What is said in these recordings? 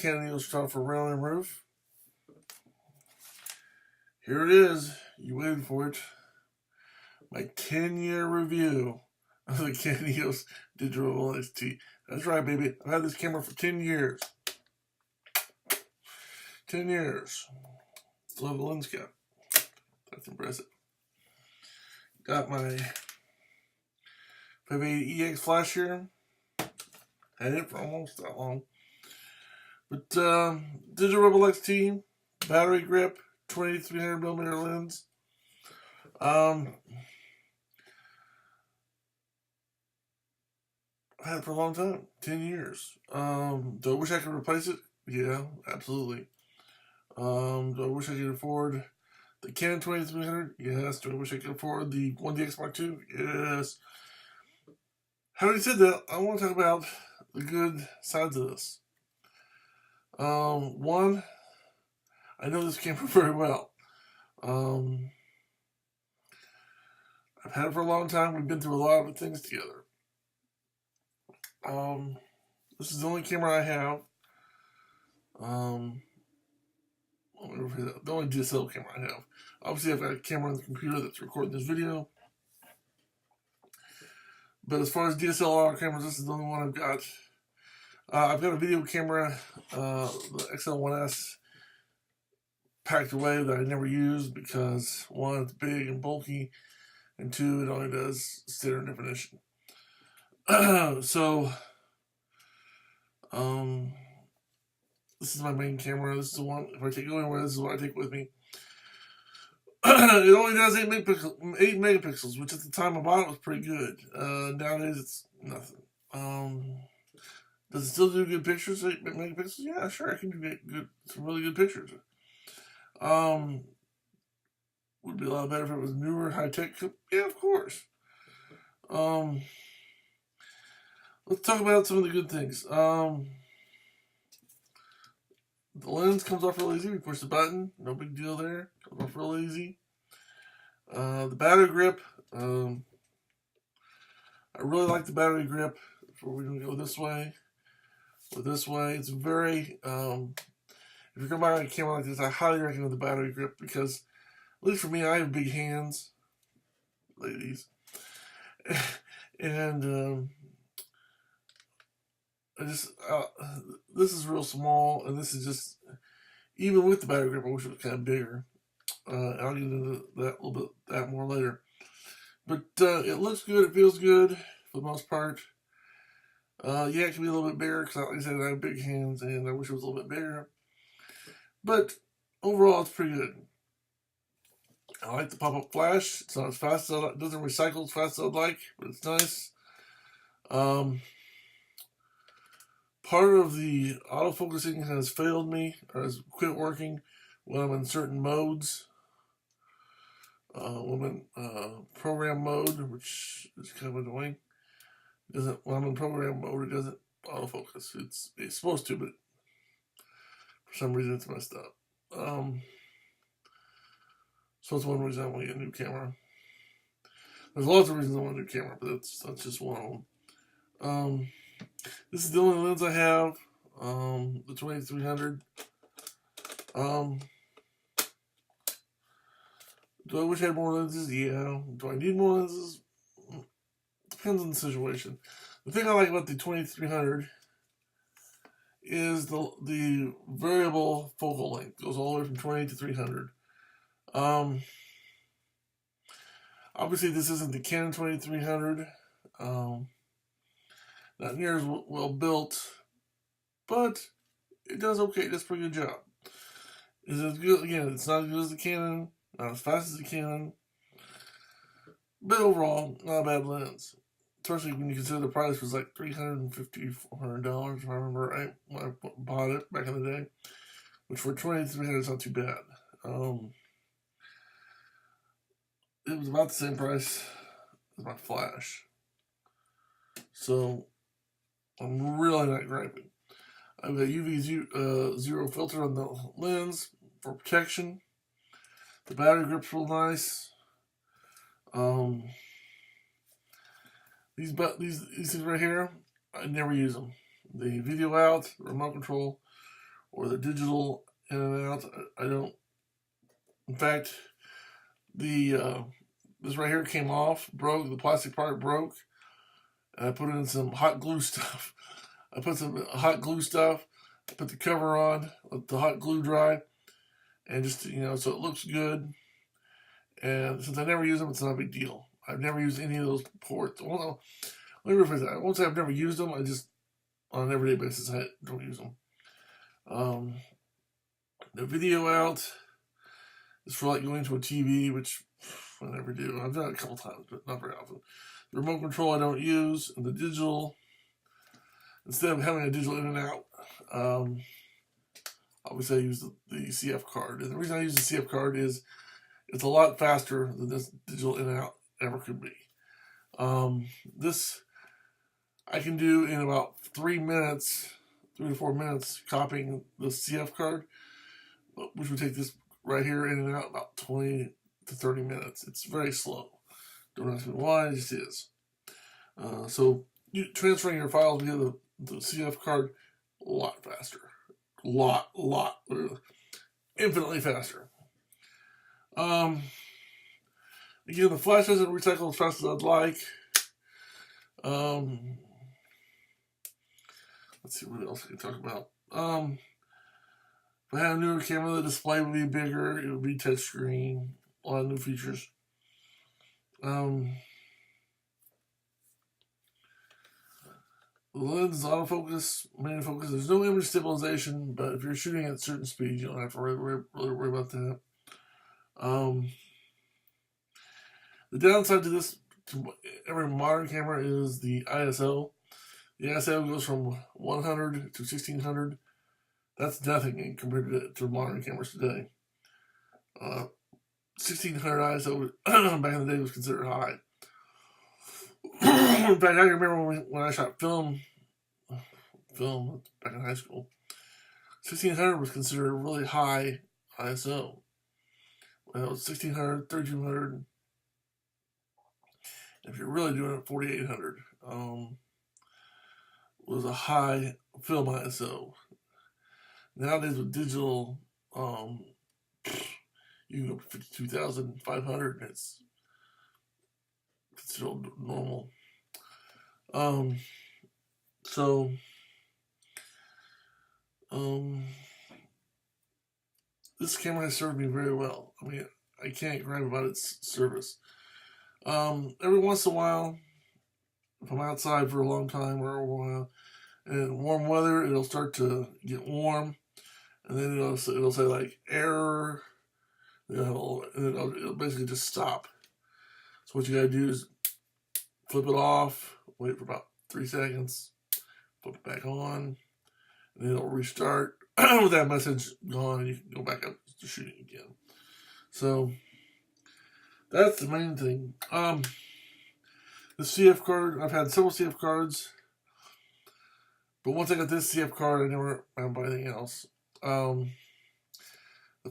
Canon EOS for Randall M Rueff. Here it is. You waited for it. My 10-year review of the Canon EOS Digital XT. That's right, baby. I've had this camera for 10 years. 10 years. Still have the lens cap. That's impressive. Got my 580EX flash here. Had it for almost that long. But Digital Rebel XT, battery grip, 2300mm lens. I've had it for a long time, 10 years. Do I wish I could replace it? Yeah, absolutely. Do I wish I could afford the Canon 2300? Yes. Do I wish I could afford the 1DX Mark II? Yes. Having said that, I want to talk about the good sides of this. One, I know this camera very well. I've had it for a long time. We've been through a lot of things together. This is the only camera I have. The only DSLR camera I have. Obviously, I've got a camera on the computer that's recording this video. But as far as DSLR cameras, this is the only one I've got. I've got a video camera, the XL1S, packed away that I never used because, one, it's big and bulky, and two, it only does standard definition. This is my main camera. This is the one, if I take it anywhere, this is what I take with me. It only does 8 megapixels, which at the time I bought it was pretty good. Nowadays, it's nothing. Does it still do good pictures, 8 megapixels? Yeah, sure, I can do some really good pictures. Would be a lot better if it was newer, high-tech. Yeah, of course. Let's talk about some of the good things. The lens comes off real easy. We push the button. No big deal there. Comes off real easy. The battery grip. I really like the battery grip. We're going to go this way or this way. It's very... if you're going to buy a camera like this, I highly recommend the battery grip because, at least for me, I have big hands. Ladies. And... this is real small, and this is just, even with the battery grip, I wish it was kind of bigger. I'll get into that a little bit more later. But it looks good, it feels good for the most part. Yeah, it can be a little bit bigger, because like I said, I have big hands, and I wish it was a little bit bigger. But overall, it's pretty good. I like the pop-up flash. It's not as fast as it doesn't recycle as fast as I'd like, but it's nice. Part of the autofocusing has failed me, or has quit working when I'm in certain modes. When I'm in program mode, which is kind of annoying. When I'm in program mode, it doesn't autofocus. It's supposed to, but for some reason it's messed up. So that's one reason I want to get a new camera. There's lots of reasons I want a new camera, but that's just one of them. This is the only lens I have, the 2300. Do I wish I had more lenses? Yeah. Do I need more lenses? Depends on the situation. The thing I like about the 2300 is the variable focal length. It goes all the way from 20 to 300. Obviously, this isn't the Canon 2300. Not near as well built, but it does okay. It does a pretty good job. Is it good? Again, it's not as good as the Canon, not as fast as the Canon, but overall, not a bad lens. Especially when you consider the price was like $350, $400, if I remember right, when I bought it back in the day. Which for $2,300 is not too bad. It was about the same price as my flash. So I'm really not griping. I've got UV zero filter on the lens for protection. The battery grip's real nice. These things right here, I never use them. The video out, the remote control, or the digital in and out. I don't. In fact, the this right here came off, broke. The plastic part broke, and I put in some hot glue stuff. I put some hot glue stuff. I put the cover on, let the hot glue dry, and just so it looks good. And since I never use them, it's not a big deal. I've never used any of those ports. Well, let me rephrase that. I won't say I've never used them. I just, on an everyday basis, I don't use them. The video out is for like going to a TV, which I never do. I've done it a couple times, but not very often. The remote control I don't use, and the digital, instead of having a digital in and out, obviously I use the CF card. And the reason I use the CF card is it's a lot faster than this digital in and out ever could be. This I can do in about 3 to 4 minutes, copying the CF card, which would take this right here in and out about 20 to 30 minutes. It's very slow. Don't ask me why, it just is. So transferring your files via the CF card, a lot faster. Infinitely faster. Again, the flash doesn't recycle as fast as I'd like. Let's see what else I can talk about. If I had a newer camera, the display would be bigger. It would be touchscreen. A lot of new features. The lens is autofocus, main focus. There's no image stabilization, but if you're shooting at certain speeds, you don't have to really worry about that. The downside to this, to every modern camera, is the ISO. The ISO goes from 100 to 1600. That's nothing compared to modern cameras today. 1600 ISO back in the day was considered high. In fact, I remember when I shot film back in high school, 1600 was considered a really high ISO. Well, it was 1600, 3200. If you're really doing it, 4800 was a high film ISO. Nowadays with digital, you can go to 52,500 and it's considered normal. This camera has served me very well. I mean, I can't gripe about its service. Every once in a while, if I'm outside for a long time or a while, and in warm weather, it'll start to get warm, and then it'll say like error, and it'll basically just stop. So what you gotta do is flip it off, wait for about 3 seconds, flip it back on, and then it'll restart with that message gone, and you can go back up to shooting again. So that's the main thing. The CF card, I've had several CF cards, but once I got this CF card, I never bought anything else. The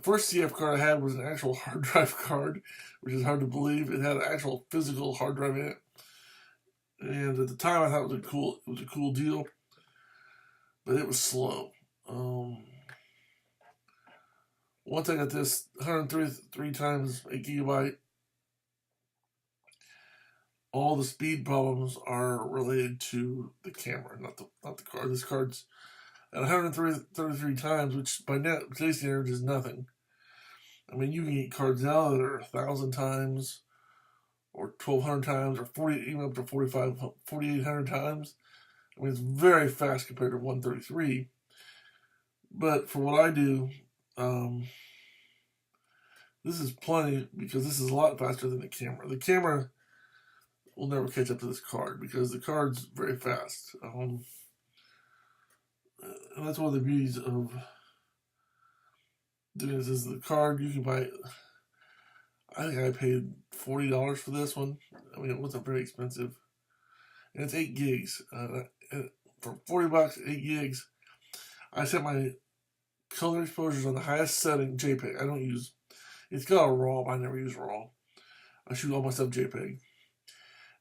first CF card I had was an actual hard drive card, which is hard to believe. It had an actual physical hard drive in it, and at the time I thought it was a cool deal, but it was slow. Once I got this 103 times 8 gigabyte, all the speed problems are related to the camera, not the card. This card's at 133 times, which by today's standards is nothing. I mean, you can get cards now that are 1,000 times, or 1,200 times, or even up to 4,800 times. I mean, it's very fast compared to 133. But for what I do, this is plenty, because this is a lot faster than the camera. The camera will never catch up to this card because the card's very fast. And that's one of the beauties of doing this. Is the card you can buy. I think I paid $40 for this one. I mean, it wasn't very expensive, and it's 8 gigs. For $40, 8 gigs. I set my color exposures on the highest setting, JPEG. I don't use. It's got a RAW, but I never use RAW. I shoot all my stuff JPEG.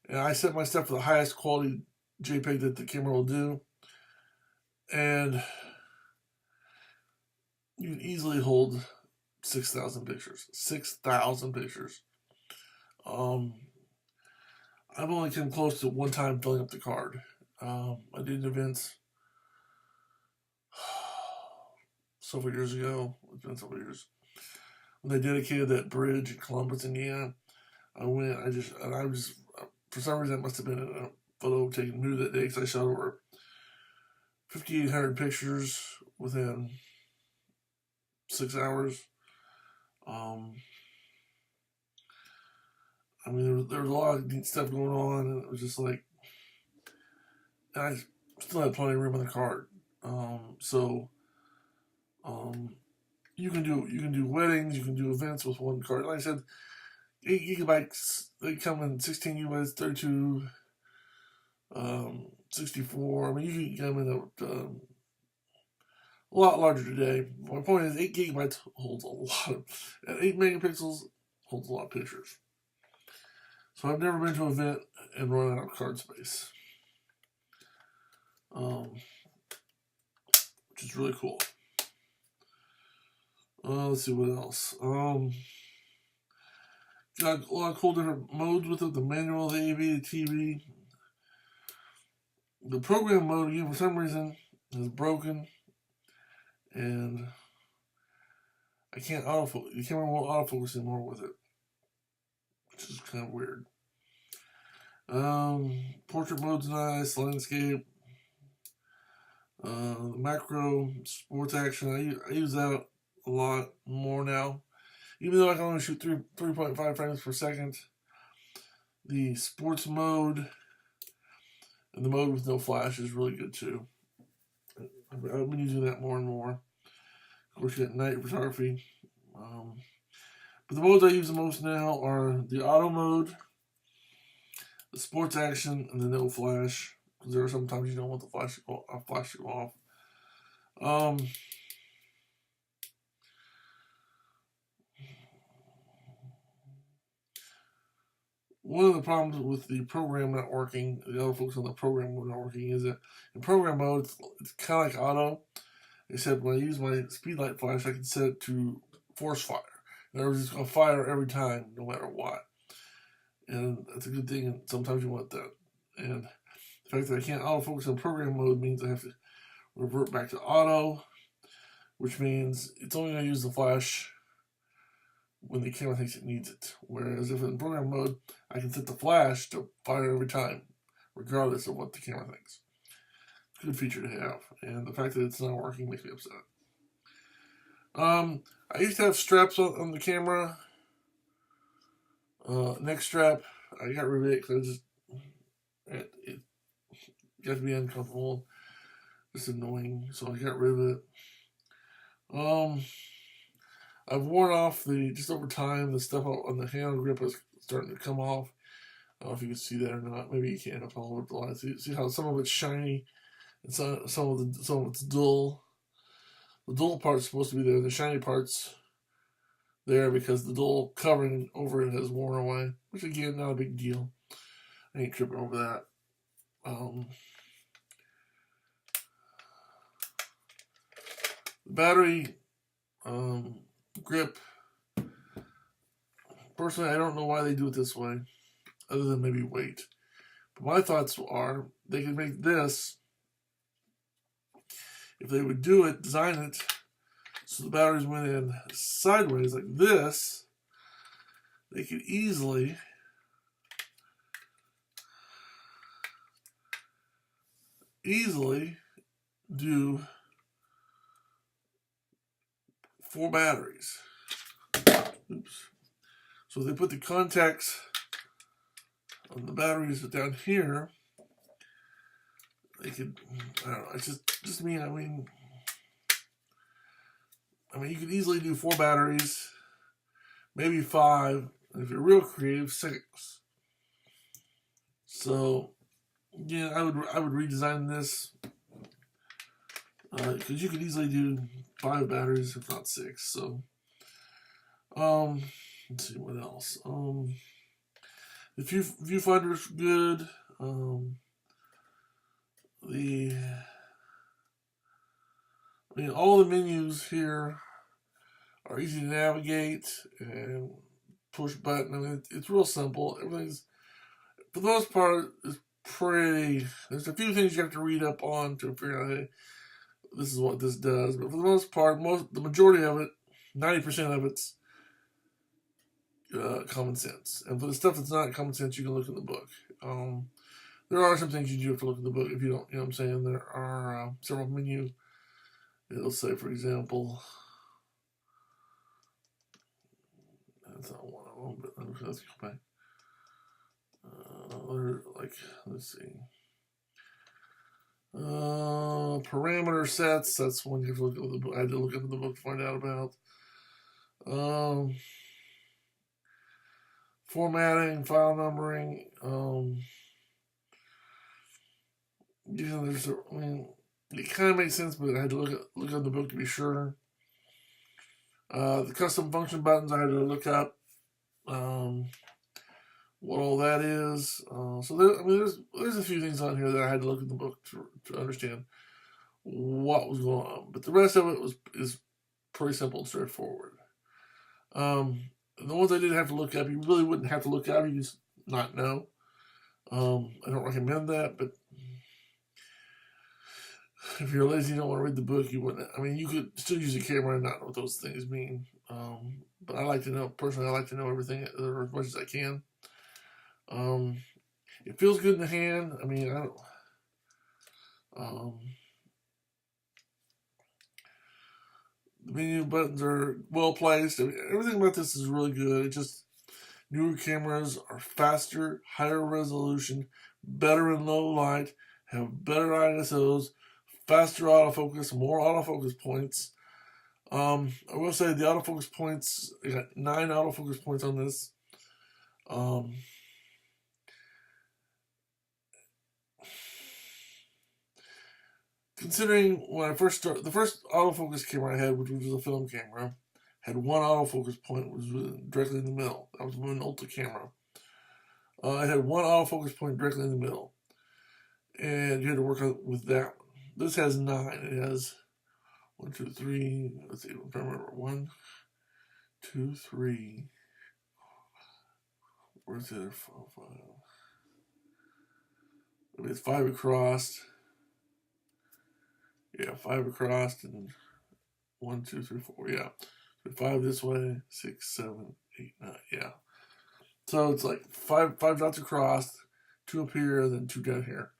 And I set my stuff for the highest quality JPEG that the camera will do. And you can easily hold 6,000 pictures. 6,000 pictures. I've only come close to one time filling up the card. I did events several years ago. It's been several years. When they dedicated that bridge in Columbus, Indiana, I went. I was for some reason, it must have been a photo taken new that day because I shot over 5,800 pictures within 6 hours. I mean, there was a lot of neat stuff going on, and it was just like, I still had plenty of room in the cart. You can do weddings, you can do events with one card. Like I said, 8 gigabytes. They come in 16 gigabytes, 32, 64. I mean, you can come in a lot larger today. My point is, 8 gigabytes holds a lot and 8 megapixels holds a lot of pictures. So I've never been to an event and run out of card space, which is really cool. Let's see what else. Got a lot of cool different modes with it. The manual, the AV, the TV. The program mode, again, for some reason, is broken, and I can't autofocus. The camera won't autofocus anymore with it, which is kind of weird. Portrait mode's nice. Landscape. Macro, sports action. I use that a lot more now. Even though I can only shoot 3.5 frames per second, the sports mode and the mode with no flash is really good too. I've been using that more and more. Of course, you got night photography. But the modes I use the most now are the auto mode, the sports action, and the no flash. Because there are sometimes you don't want the flash to go off. One of the problems with the program not working, the autofocus on the program mode not working, is that in program mode, it's kind of like auto, except when I use my Speedlite flash, I can set it to force fire. In other words, it's going to fire every time, no matter what. And that's a good thing, and sometimes you want that. And the fact that I can't autofocus in program mode means I have to revert back to auto, which means it's only going to use the flash when the camera thinks it needs it. Whereas if in program mode, I can set the flash to fire every time, regardless of what the camera thinks. It's a good feature to have, and the fact that it's not working makes me upset. I used to have straps on the camera. Neck strap, I got rid of it because it got to be uncomfortable. It's annoying, so I got rid of it. I've worn off just over time, the stuff on the handle grip is starting to come off. I don't know if you can see that or not. Maybe you can if I hold up the line. See how some of it's shiny and some of it's dull. The dull part's supposed to be there. The shiny part's there because the dull covering over it has worn away. Which again, not a big deal. I ain't tripping over that. The battery grip. Personally, I don't know why they do it this way, other than maybe weight. But my thoughts are they could make this, if they would do it, design it, so the batteries went in sideways like this, they could easily do 4 batteries. Oops. So they put the contacts on the batteries down here. They could, I don't know, it's just me. I mean, you could easily do 4 batteries, maybe 5, and if you're real creative, 6. So, yeah, I would redesign this because you could easily do 5 batteries, if not 6. So, let's see what else. The viewfinder's good. All the menus here are easy to navigate and push button. I mean, it's real simple. Everything's, for the most part, is pretty. There's a few things you have to read up on to figure out, hey, this is what this does. But for the most part, the majority of it, 90% of it's common sense. And for the stuff that's not common sense, you can look in the book. There are some things you do have to look in the book if you don't, you know what I'm saying? There are several menus. It'll say, for example, that's not one of them, but let's go back. Like, let's see. Parameter sets, that's one you have to look at the book. I had to look into the book to find out about. Formatting, file numbering, there's I mean, it kind of makes sense, but I had to look at the book to be sure. The custom function buttons, I had to look up what all that is. So there's a few things on here that I had to look at the book to understand what was going on. But the rest of it is pretty simple and straightforward. The ones I did have to look up, you really wouldn't have to look up, you just not know. I don't recommend that, but if you're lazy and don't want to read the book, you wouldn't. I mean, you could still use a camera and not know what those things mean. But I like to know, personally, I like to know everything as much as I can. It feels good in the hand. I mean, I don't. The menu buttons are well placed. I mean, everything about this is really good. It just, newer cameras are faster, higher resolution, better in low light, have better ISOs, faster autofocus, more autofocus points. I will say the autofocus points, I got 9 autofocus points on this. Considering when I first started, the first autofocus camera I had, which was a film camera, had 1 autofocus point, which was directly in the middle. That was an Ultra camera. It had 1 autofocus point directly in the middle, and you had to work with that one. This has 9. It has 1, 2, 3. Let's see, I'm trying to remember. 1, 2, 3. Where's the other 4, 5? I mean, it's 5 across. Yeah, 5 across and 1, 2, 3, 4. Yeah, so 5 this way, 6, 7, 8, 9. Yeah. So it's like 5 dots across, 2 up here, then 2 down here.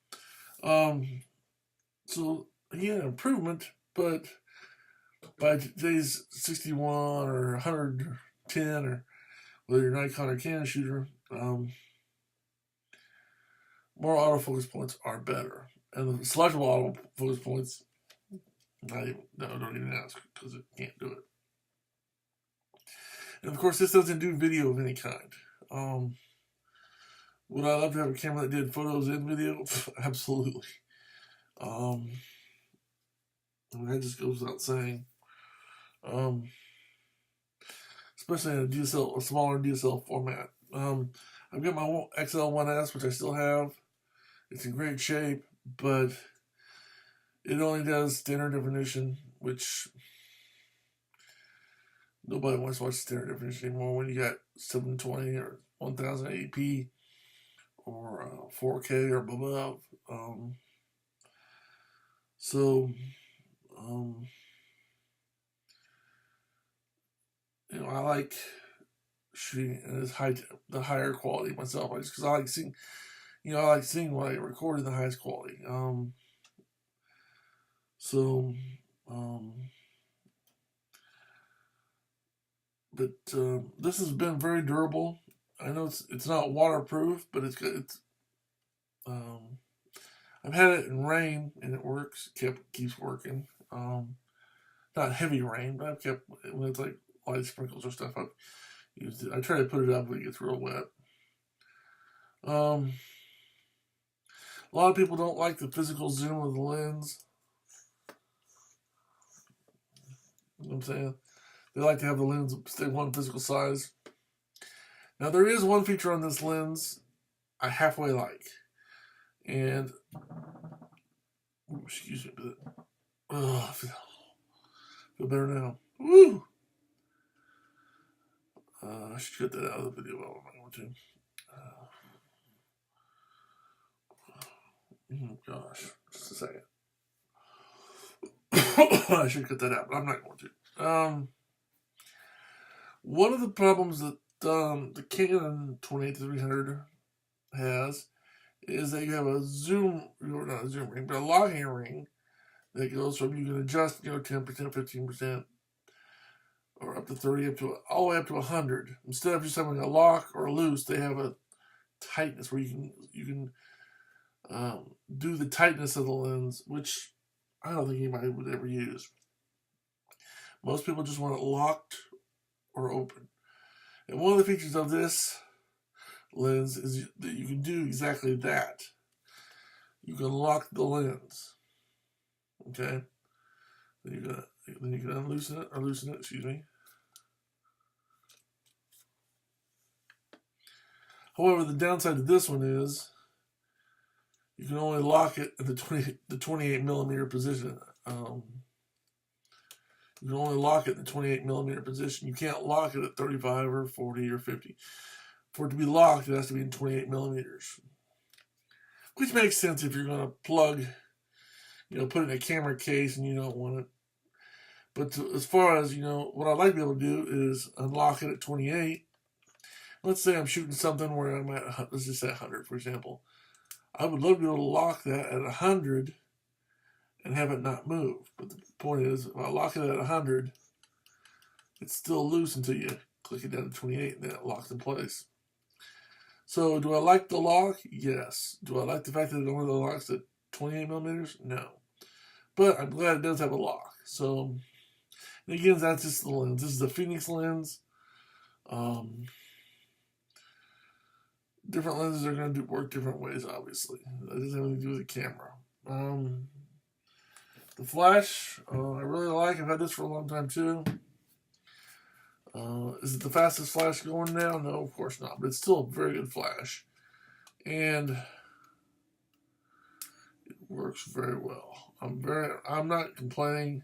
So yeah, improvement, but by today's 61 or 110, or whether you're Nikon or Canon shooter, more autofocus points are better, and the selectable autofocus points, don't even ask, because it can't do it. And of course, this doesn't do video of any kind. Would I love to have a camera that did photos and video? Absolutely. That just goes without saying. Especially in a smaller DSL format. I've got my XL1S, which I still have. It's in great shape, but it only does standard definition, which nobody wants to watch standard definition anymore when you got 720 or 1080p or 4K or above. I like shooting the higher quality myself, just because I like seeing, I like seeing what I record in the highest quality. But this has been very durable. I know it's not waterproof, but it's good. I've had it in rain and it works. Keeps working. Not heavy rain, but I've kept when it's like light sprinkles or stuff. I've used it. I try to put it up when it gets real wet. A lot of people don't like the physical zoom of the lens. You know what I'm saying? They like to have the lens stay one physical size. Now, there is one feature on this lens I halfway like. And, excuse me, but I feel better now. Woo! I should get that out of the video. Well, I'm not going to. Oh gosh, just a second. I should cut that out, but I'm not going to. One of the problems that the Canon 28-300 has is that you have a zoom, or not a zoom ring, but a locking ring that goes from, you can adjust, 10%, 15%, or up to 30, all the way up to 100. Instead of just having a lock or a loose, they have a tightness where you can do the tightness of the lens, which I don't think anybody would ever use. Most people just want it locked or open. And one of the features of this lens is that you can do exactly that. You can lock the lens. Okay? Then you can unloosen it, or loosen it, excuse me. However, the downside to this one is you can only lock it at the 28mm position. You can only lock it in the 28mm position. You can't lock it at 35 or 40 or 50. For it to be locked, it has to be in 28mm. Which makes sense if you're going to plug, put it in a camera case and you don't want it. But as far as, what I'd like to be able to do is unlock it at 28. Let's say I'm shooting something where I'm at, let's just say 100, for example. I would love to be able to lock that at 100 and have it not move. But the point is, if I lock it at 100, it's still loose until you click it down to 28 and then it locks in place. So do I like the lock? Yes. Do I like the fact that it only locks at 28mm? No. But I'm glad it does have a lock. So, and again, that's just the lens. This is the Phoenix lens. Different lenses are going to work different ways, obviously. That doesn't have anything to do with the camera. The flash, I really like. I've had this for a long time, too. Is it the fastest flash going now? No, of course not. But it's still a very good flash. And it works very well. I'm not complaining.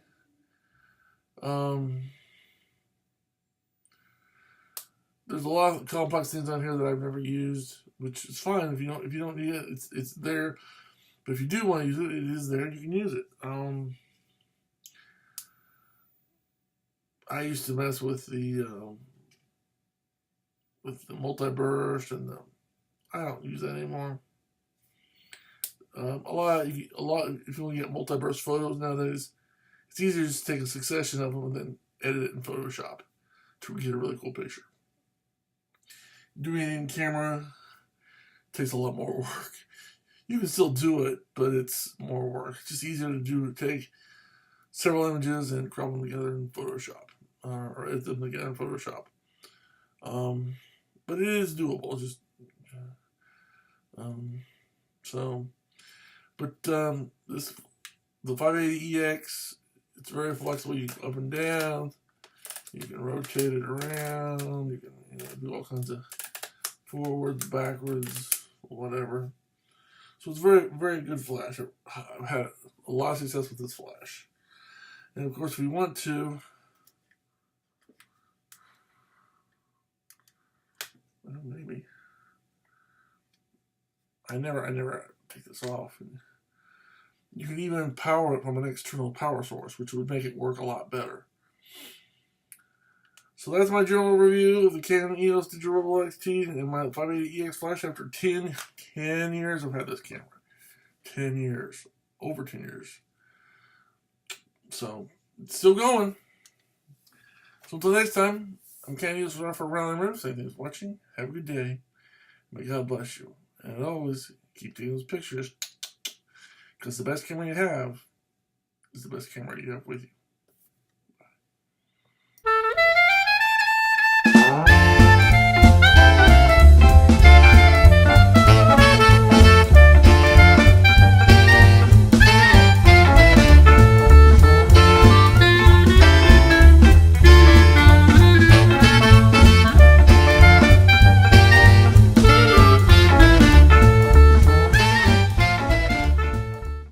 There's a lot of complex things on here that I've never used, which is fine. If you don't need it, it's there. But if you do want to use it, it is there. You can use it. I used to mess with the multi-burst, and I don't use that anymore. A lot. If you want to get multi-burst photos nowadays, it's easier to just take a succession of them and then edit it in Photoshop to get a really cool picture. Doing it in camera takes a lot more work. You can still do it, but it's more work. It's just easier to take several images and crop them together in Photoshop, or edit them together in Photoshop. But it is doable. The 580EX, it's very flexible. You can up and down. You can rotate it around. You can do all kinds of forwards, backwards, whatever. So it's very, very good flash. I've had a lot of success with this flash. And of course, if you want to, maybe. I never take this off. And you can even power it from an external power source, which would make it work a lot better. So that's my general review of the Canon EOS Digital XT and my 580EX flash after 10 years I've had this camera. 10 years. Over 10 years. So, it's still going. So until next time, I'm Canon EOS for Randall M. Saying thanks for watching. Have a good day. May God bless you. And always, keep taking those pictures. Because the best camera you have is the best camera you have with you.